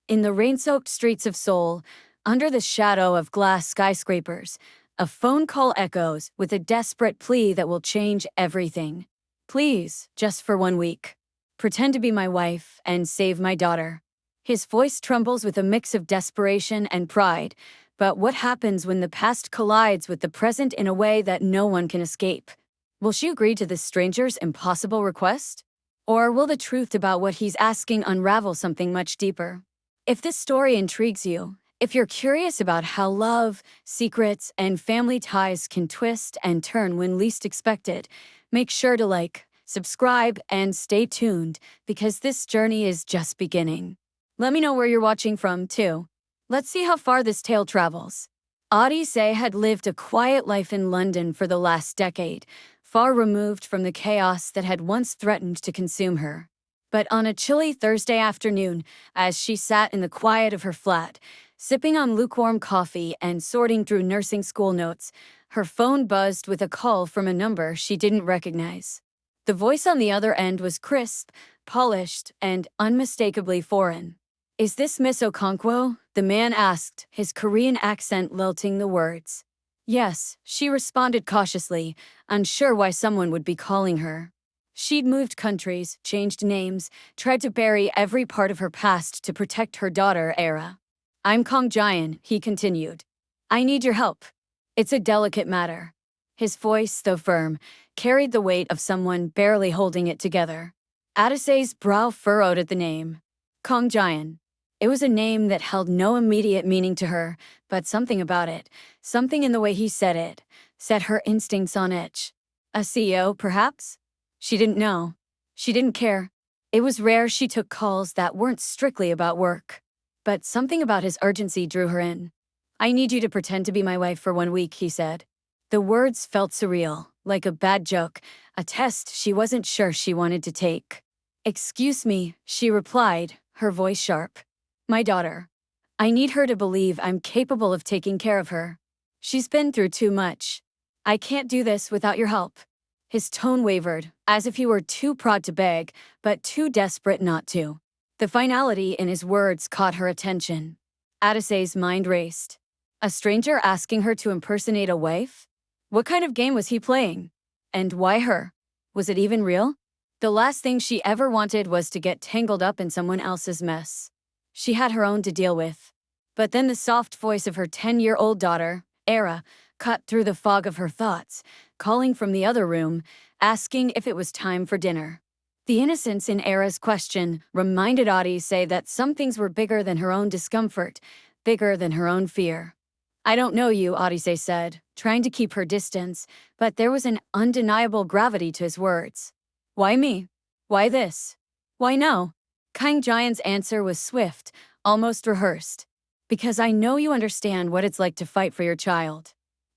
In the rain-soaked streets of Seoul, under the shadow of glass skyscrapers, a phone call echoes with a desperate plea that will change everything. Please, just for 1 week. Pretend to be my wife and save my daughter. His voice trembles with a mix of desperation and pride, but what happens when the past collides with the present in a way that no one can escape? Will she agree to this stranger's impossible request? Or will the truth about what he's asking unravel something much deeper? If this story intrigues you, if you're curious about how love, secrets, and family ties can twist and turn when least expected, make sure to like, subscribe, and stay tuned because this journey is just beginning. Let me know where you're watching from, too. Let's see how far this tale travels. Odyssey had lived a quiet life in London for the last decade, far removed from the chaos that had once threatened to consume her. But on a chilly Thursday afternoon, as she sat in the quiet of her flat, sipping on lukewarm coffee and sorting through nursing school notes, her phone buzzed with a call from a number she didn't recognize. The voice on the other end was crisp, polished, and unmistakably foreign. "Is this Miss Okonkwo?" the man asked, his Korean accent lilting the words. "Yes," she responded cautiously, unsure why someone would be calling her. She'd moved countries, changed names, tried to bury every part of her past to protect her daughter, Era. "I'm Kong Jian," he continued. "I need your help. It's a delicate matter." His voice, though firm, carried the weight of someone barely holding it together. Adisei's brow furrowed at the name. Kong Jian. It was a name that held no immediate meaning to her, but something about it, something in the way he said it, set her instincts on edge. A CEO, perhaps? She didn't know. She didn't care. It was rare she took calls that weren't strictly about work. But something about his urgency drew her in. "I need you to pretend to be my wife for 1 week," he said. The words felt surreal, like a bad joke, a test she wasn't sure she wanted to take. "Excuse me," she replied, her voice sharp. "My daughter. I need her to believe I'm capable of taking care of her. She's been through too much. I can't do this without your help." His tone wavered, as if he were too proud to beg, but too desperate not to. The finality in his words caught her attention. Adisei's mind raced. A stranger asking her to impersonate a wife? What kind of game was he playing? And why her? Was it even real? The last thing she ever wanted was to get tangled up in someone else's mess. She had her own to deal with. But then the soft voice of her 10-year-old daughter, Era, cut through the fog of her thoughts, calling from the other room, asking if it was time for dinner. The innocence in Era's question reminded Odyssey that some things were bigger than her own discomfort, bigger than her own fear. "I don't know you," Odyssey said, trying to keep her distance, but there was an undeniable gravity to his words. "Why me? Why this? Why no?" Kang Jian's answer was swift, almost rehearsed. "Because I know you understand what it's like to fight for your child.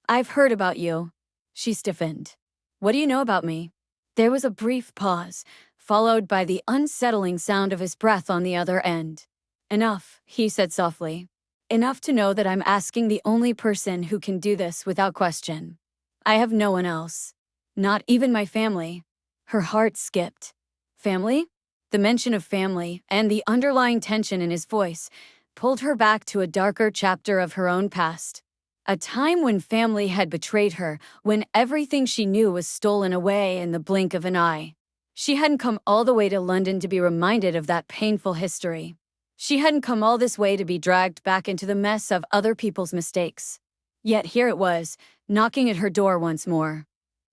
I've heard about you." She stiffened. "What do you know about me?" There was a brief pause, followed by the unsettling sound of his breath on the other end. "Enough," he said softly. "Enough to know that I'm asking the only person who can do this without question. I have no one else. Not even my family." Her heart skipped. Family? The mention of family, and the underlying tension in his voice, pulled her back to a darker chapter of her own past. A time when family had betrayed her, when everything she knew was stolen away in the blink of an eye. She hadn't come all the way to London to be reminded of that painful history. She hadn't come all this way to be dragged back into the mess of other people's mistakes. Yet here it was, knocking at her door once more.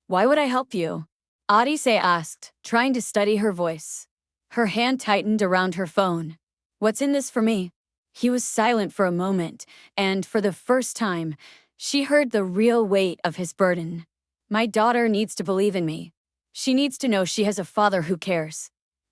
"Why would I help you?" Odyssey asked, trying to steady her voice. Her hand tightened around her phone. "What's in this for me?" He was silent for a moment, and for the first time, she heard the real weight of his burden. "My daughter needs to believe in me. She needs to know she has a father who cares.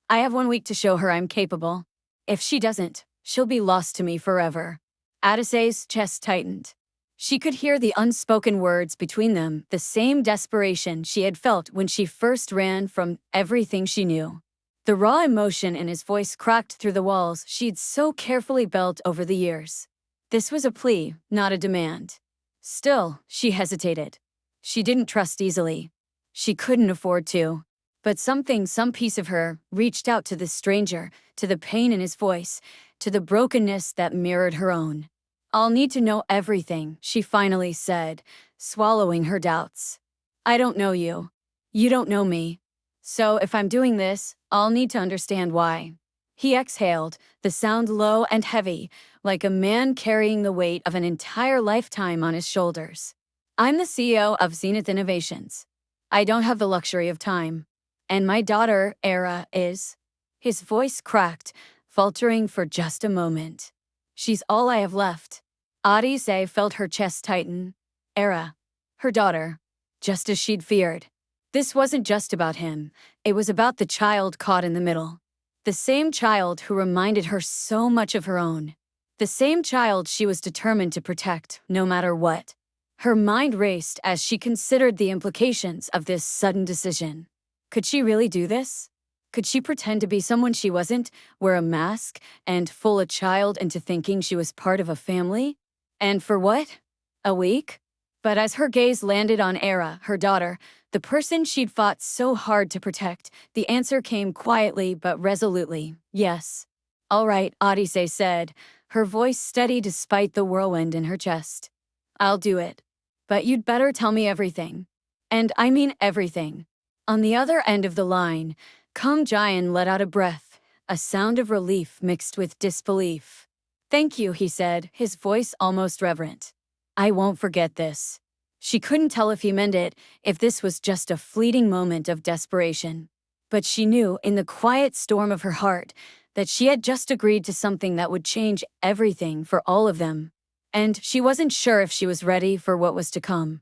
I have 1 week to show her I'm capable. If she doesn't, she'll be lost to me forever." Adisei's chest tightened. She could hear the unspoken words between them, the same desperation she had felt when she first ran from everything she knew. The raw emotion in his voice cracked through the walls she'd so carefully built over the years. This was a plea, not a demand. Still, she hesitated. She didn't trust easily. She couldn't afford to. But some piece of her, reached out to this stranger, to the pain in his voice, to the brokenness that mirrored her own. "I'll need to know everything," she finally said, swallowing her doubts. "I don't know you. You don't know me. So if I'm doing this, I'll need to understand why." He exhaled, the sound low and heavy, like a man carrying the weight of an entire lifetime on his shoulders. "I'm the CEO of Zenith Innovations. I don't have the luxury of time. And my daughter, Era, is." His voice cracked, faltering for just a moment. "She's all I have left." Adise felt her chest tighten. Era. Her daughter. Just as she'd feared. This wasn't just about him. It was about the child caught in the middle. The same child who reminded her so much of her own. The same child she was determined to protect, no matter what. Her mind raced as she considered the implications of this sudden decision. Could she really do this? Could she pretend to be someone she wasn't, wear a mask, and fool a child into thinking she was part of a family? And for what? A week? But as her gaze landed on Era, her daughter, the person she'd fought so hard to protect, the answer came quietly but resolutely. "Yes." "All right," Adise said, her voice steady despite the whirlwind in her chest. "I'll do it. But you'd better tell me everything. And I mean everything." On the other end of the line, Kung Jian let out a breath, a sound of relief mixed with disbelief. "Thank you," he said, his voice almost reverent. "I won't forget this." She couldn't tell if he meant it, if this was just a fleeting moment of desperation. But she knew, in the quiet storm of her heart, that she had just agreed to something that would change everything for all of them. And she wasn't sure if she was ready for what was to come.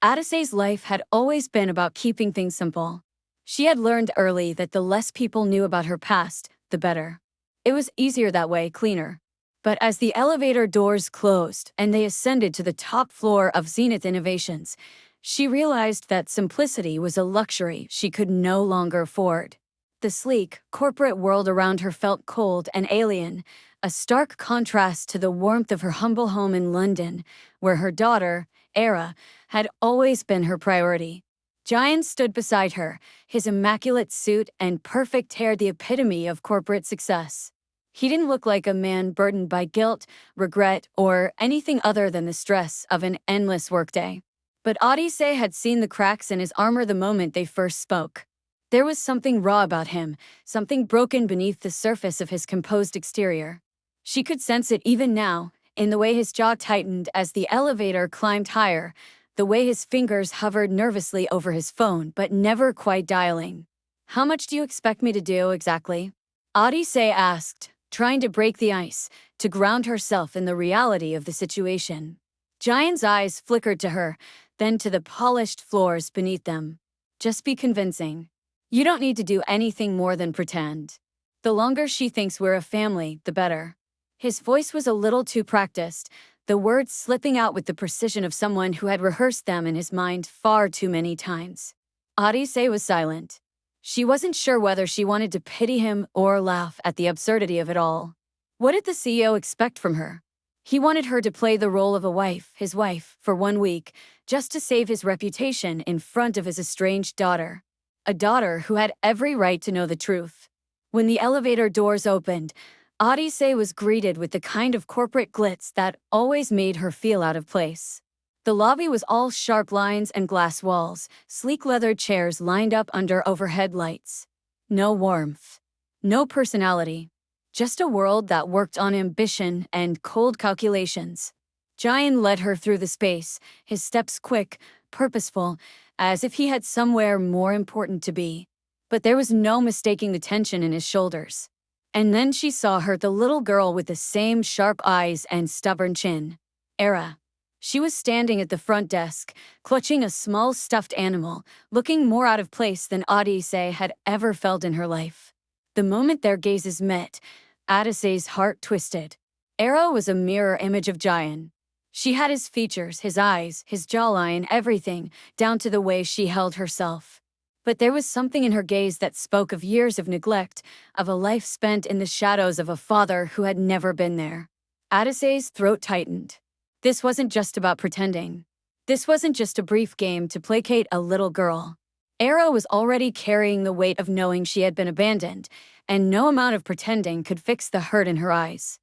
Adise's life had always been about keeping things simple. She had learned early that the less people knew about her past, the better. It was easier that way, cleaner. But as the elevator doors closed and they ascended to the top floor of Zenith Innovations, she realized that simplicity was a luxury she could no longer afford. The sleek, corporate world around her felt cold and alien, a stark contrast to the warmth of her humble home in London, where her daughter, Era, had always been her priority. Jian stood beside her, his immaculate suit and perfect hair the epitome of corporate success. He didn't look like a man burdened by guilt, regret, or anything other than the stress of an endless workday. But Adise had seen the cracks in his armor the moment they first spoke. There was something raw about him, something broken beneath the surface of his composed exterior. She could sense it even now, in the way his jaw tightened as the elevator climbed higher, the way his fingers hovered nervously over his phone but never quite dialing. "How much do you expect me to do exactly?" Adise asked, trying to break the ice, to ground herself in the reality of the situation. Jian's eyes flickered to her, then to the polished floors beneath them. "Just be convincing. You don't need to do anything more than pretend. The longer she thinks we're a family, the better." His voice was a little too practiced, the words slipping out with the precision of someone who had rehearsed them in his mind far too many times. Adise was silent. She wasn't sure whether she wanted to pity him or laugh at the absurdity of it all. What did the CEO expect from her? He wanted her to play the role of a wife, his wife, for 1 week, just to save his reputation in front of his estranged daughter. A daughter who had every right to know the truth. When the elevator doors opened, Adise was greeted with the kind of corporate glitz that always made her feel out of place. The lobby was all sharp lines and glass walls, sleek leather chairs lined up under overhead lights. No warmth. No personality. Just a world that worked on ambition and cold calculations. Jian led her through the space, his steps quick, purposeful, as if he had somewhere more important to be. But there was no mistaking the tension in his shoulders. And then she saw her, the little girl with the same sharp eyes and stubborn chin. Era. She was standing at the front desk, clutching a small stuffed animal, looking more out of place than Adise had ever felt in her life. The moment their gazes met, Adise's heart twisted. Era was a mirror image of Jian. She had his features, his eyes, his jawline, everything, down to the way she held herself. But there was something in her gaze that spoke of years of neglect, of a life spent in the shadows of a father who had never been there. Adise's throat tightened. This wasn't just about pretending. This wasn't just a brief game to placate a little girl. Era was already carrying the weight of knowing she had been abandoned, and no amount of pretending could fix the hurt in her eyes.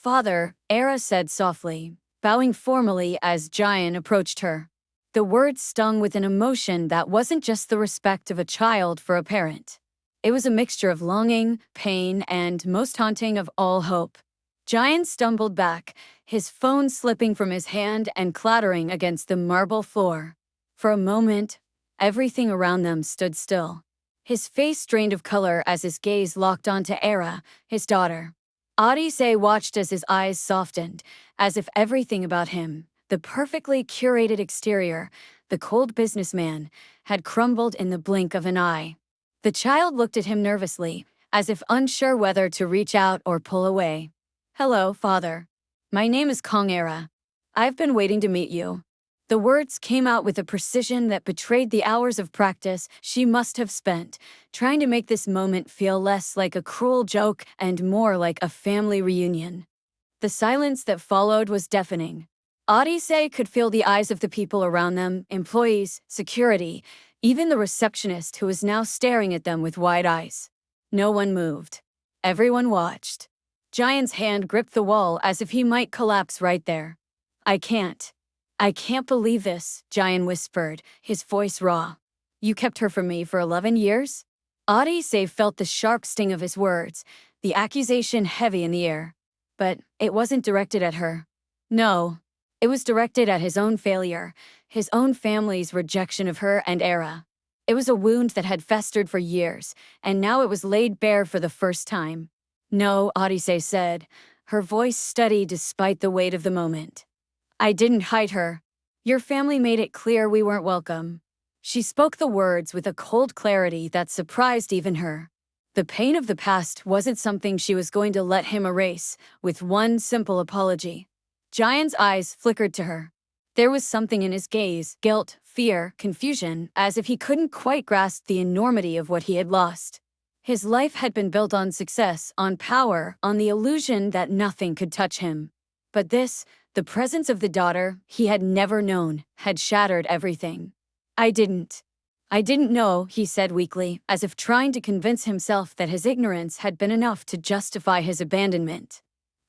Father, Era said softly, bowing formally as Jayan approached her. The words stung with an emotion that wasn't just the respect of a child for a parent. It was a mixture of longing, pain, and, most haunting of all, hope. Jayan stumbled back, his phone slipping from his hand and clattering against the marble floor. For a moment, everything around them stood still. His face drained of color as his gaze locked onto Era, his daughter. Odyssey watched as his eyes softened, as if everything about him, the perfectly curated exterior, the cold businessman, had crumbled in the blink of an eye. The child looked at him nervously, as if unsure whether to reach out or pull away. "Hello, Father. My name is Kong Era. I've been waiting to meet you." The words came out with a precision that betrayed the hours of practice she must have spent, trying to make this moment feel less like a cruel joke and more like a family reunion. The silence that followed was deafening. Odyssey could feel the eyes of the people around them, employees, security, even the receptionist who was now staring at them with wide eyes. No one moved. Everyone watched. Jayan's hand gripped the wall as if he might collapse right there. I can't believe this," Jayan whispered, his voice raw. "You kept her from me for 11 years? Odyssey felt the sharp sting of his words, the accusation heavy in the air. But it wasn't directed at her. No, it was directed at his own failure, his own family's rejection of her and Era. It was a wound that had festered for years, and now it was laid bare for the first time. "No," Odyssey said, her voice steady despite the weight of the moment. "I didn't hide her. Your family made it clear we weren't welcome." She spoke the words with a cold clarity that surprised even her. The pain of the past wasn't something she was going to let him erase with one simple apology. Jayan's eyes flickered to her. There was something in his gaze, guilt, fear, confusion, as if he couldn't quite grasp the enormity of what he had lost. His life had been built on success, on power, on the illusion that nothing could touch him. But this, the presence of the daughter he had never known, had shattered everything. I didn't know," he said weakly, as if trying to convince himself that his ignorance had been enough to justify his abandonment.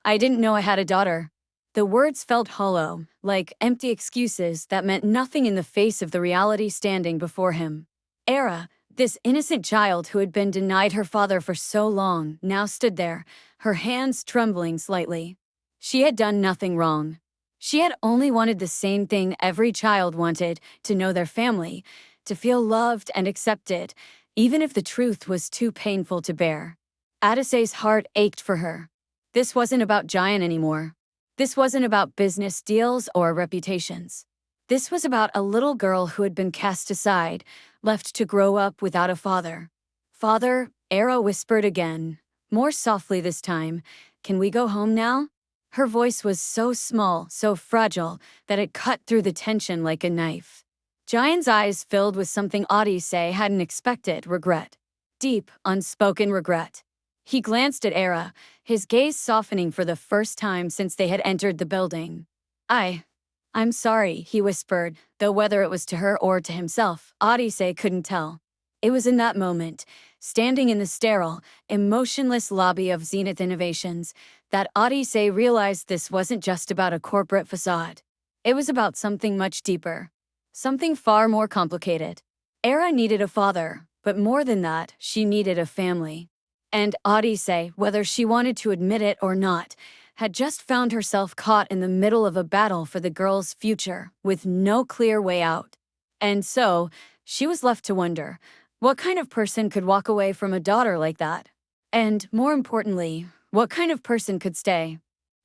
"I didn't know I had a daughter." The words felt hollow, like empty excuses that meant nothing in the face of the reality standing before him. Era, this innocent child who had been denied her father for so long, now stood there, her hands trembling slightly. She had done nothing wrong. She had only wanted the same thing every child wanted, to know their family, to feel loved and accepted, even if the truth was too painful to bear. Odyssey's heart ached for her. This wasn't about Jayan anymore. This wasn't about business deals or reputations. This was about a little girl who had been cast aside, left to grow up without a father. "Father," Era whispered again, more softly this time, "can we go home now?" Her voice was so small, so fragile, that it cut through the tension like a knife. Jayan's eyes filled with something Odyssey hadn't expected, regret. Deep, unspoken regret. He glanced at Era, his gaze softening for the first time since they had entered the building. I'm sorry," he whispered, though whether it was to her or to himself, Odyssey couldn't tell. It was in that moment, standing in the sterile, emotionless lobby of Zenith Innovations, that Odyssey realized this wasn't just about a corporate facade. It was about something much deeper. Something far more complicated. Era needed a father, but more than that, she needed a family. And Odyssey, whether she wanted to admit it or not, had just found herself caught in the middle of a battle for the girl's future, with no clear way out. And so, she was left to wonder, what kind of person could walk away from a daughter like that? And, more importantly, what kind of person could stay?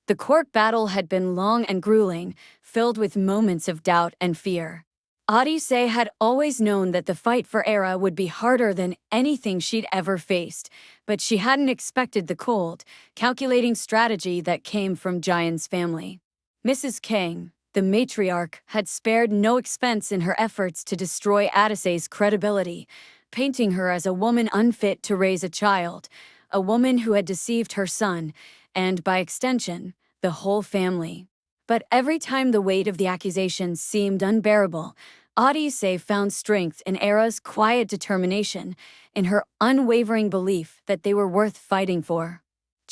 The court battle had been long and grueling, filled with moments of doubt and fear. Odyssey had always known that the fight for Era would be harder than anything she'd ever faced, but she hadn't expected the cold, calculating strategy that came from Jayan's family. Mrs. Kang, the matriarch, had spared no expense in her efforts to destroy Odyssey's credibility, painting her as a woman unfit to raise a child, a woman who had deceived her son, and, by extension, the whole family. But every time the weight of the accusations seemed unbearable, Odyssey found strength in Era's quiet determination, in her unwavering belief that they were worth fighting for.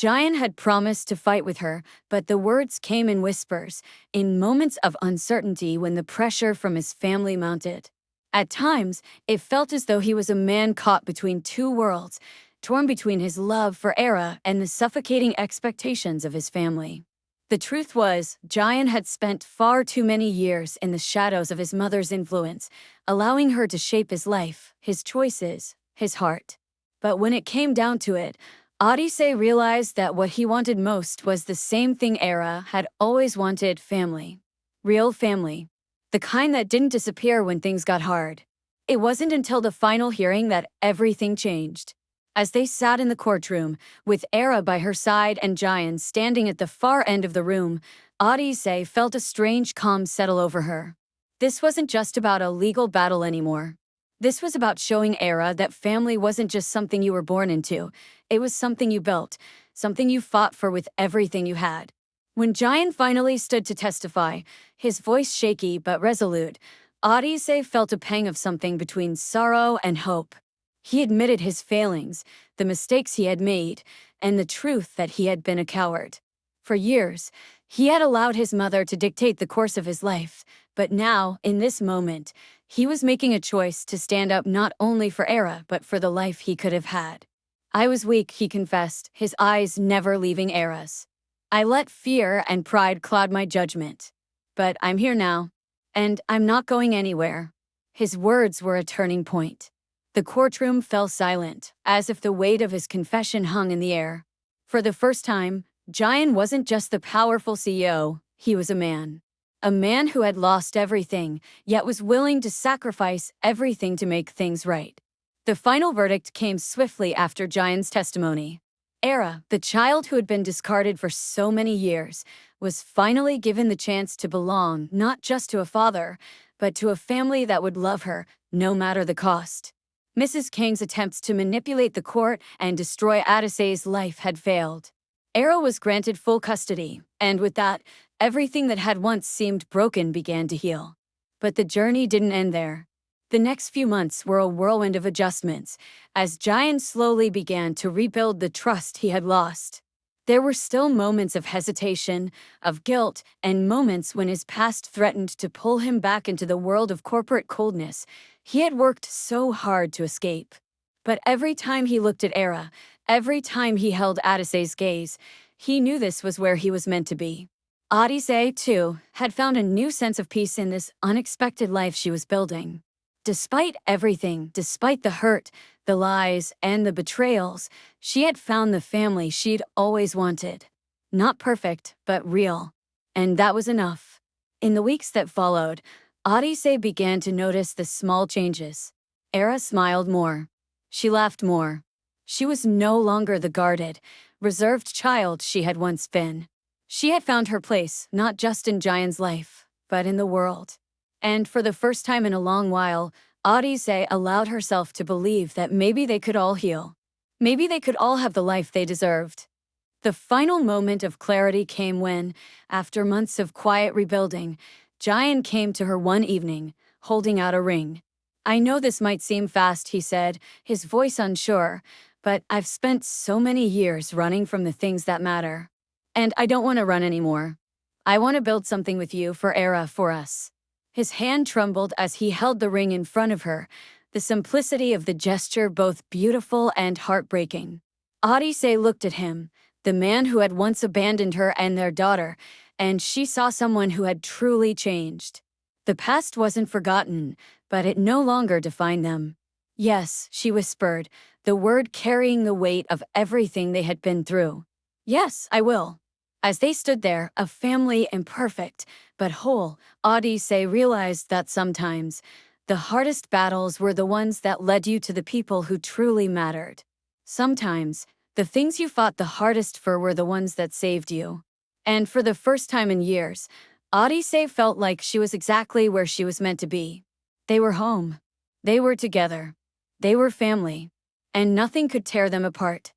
Jayan had promised to fight with her, but the words came in whispers, in moments of uncertainty when the pressure from his family mounted. At times, it felt as though he was a man caught between two worlds, torn between his love for Era and the suffocating expectations of his family. The truth was, Jayan had spent far too many years in the shadows of his mother's influence, allowing her to shape his life, his choices, his heart. But when it came down to it, Odyssey realized that what he wanted most was the same thing Era had always wanted: family. Real family. The kind that didn't disappear when things got hard. It wasn't until the final hearing that everything changed. As they sat in the courtroom, with Era by her side and Jayan standing at the far end of the room, Odyssey felt a strange calm settle over her. This wasn't just about a legal battle anymore. This was about showing Era that family wasn't just something you were born into. It was something you built, something you fought for with everything you had. When Jayan finally stood to testify, his voice shaky but resolute, Odyssey felt a pang of something between sorrow and hope. He admitted his failings, the mistakes he had made, and the truth that he had been a coward. For years, he had allowed his mother to dictate the course of his life, but now, in this moment, he was making a choice to stand up not only for Era but for the life he could have had. I was weak, he confessed, his eyes never leaving Era's. I let fear and pride cloud my judgment. But I'm here now, and I'm not going anywhere. His words were a turning point. The courtroom fell silent, as if the weight of his confession hung in the air. For the first time, Jayan wasn't just the powerful CEO, he was a man. A man who had lost everything, yet was willing to sacrifice everything to make things right. The final verdict came swiftly after Jayan's testimony. Era, the child who had been discarded for so many years, was finally given the chance to belong not just to a father, but to a family that would love her, no matter the cost. Mrs. Kang's attempts to manipulate the court and destroy Odyssey's life had failed. Era was granted full custody, and with that, everything that had once seemed broken began to heal. But the journey didn't end there. The next few months were a whirlwind of adjustments, as Jayan slowly began to rebuild the trust he had lost. There were still moments of hesitation, of guilt, and moments when his past threatened to pull him back into the world of corporate coldness he had worked so hard to escape. But every time he looked at Era, every time he held Odyssey's gaze, he knew this was where he was meant to be. Odyssey, too, had found a new sense of peace in this unexpected life she was building. Despite everything, despite the hurt, the lies, and the betrayals, she had found the family she'd always wanted. Not perfect, but real. And that was enough. In the weeks that followed, Odyssey began to notice the small changes. Era smiled more. She laughed more. She was no longer the guarded, reserved child she had once been. She had found her place, not just in Jayan's life, but in the world. And for the first time in a long while, Odyssey allowed herself to believe that maybe they could all heal. Maybe they could all have the life they deserved. The final moment of clarity came when, after months of quiet rebuilding, Jayan came to her one evening, holding out a ring. "I know this might seem fast," he said, his voice unsure, "but I've spent so many years running from the things that matter. And I don't want to run anymore. I want to build something with you, for Era, for us." His hand trembled as he held the ring in front of her, the simplicity of the gesture both beautiful and heartbreaking. Odyssey looked at him, the man who had once abandoned her and their daughter, and she saw someone who had truly changed. The past wasn't forgotten, but it no longer defined them. "Yes," she whispered, the word carrying the weight of everything they had been through. "Yes, I will." As they stood there, a family imperfect, but whole, Odyssey realized that sometimes the hardest battles were the ones that led you to the people who truly mattered. Sometimes, the things you fought the hardest for were the ones that saved you. And for the first time in years, Odyssey felt like she was exactly where she was meant to be. They were home. They were together. They were family. And nothing could tear them apart.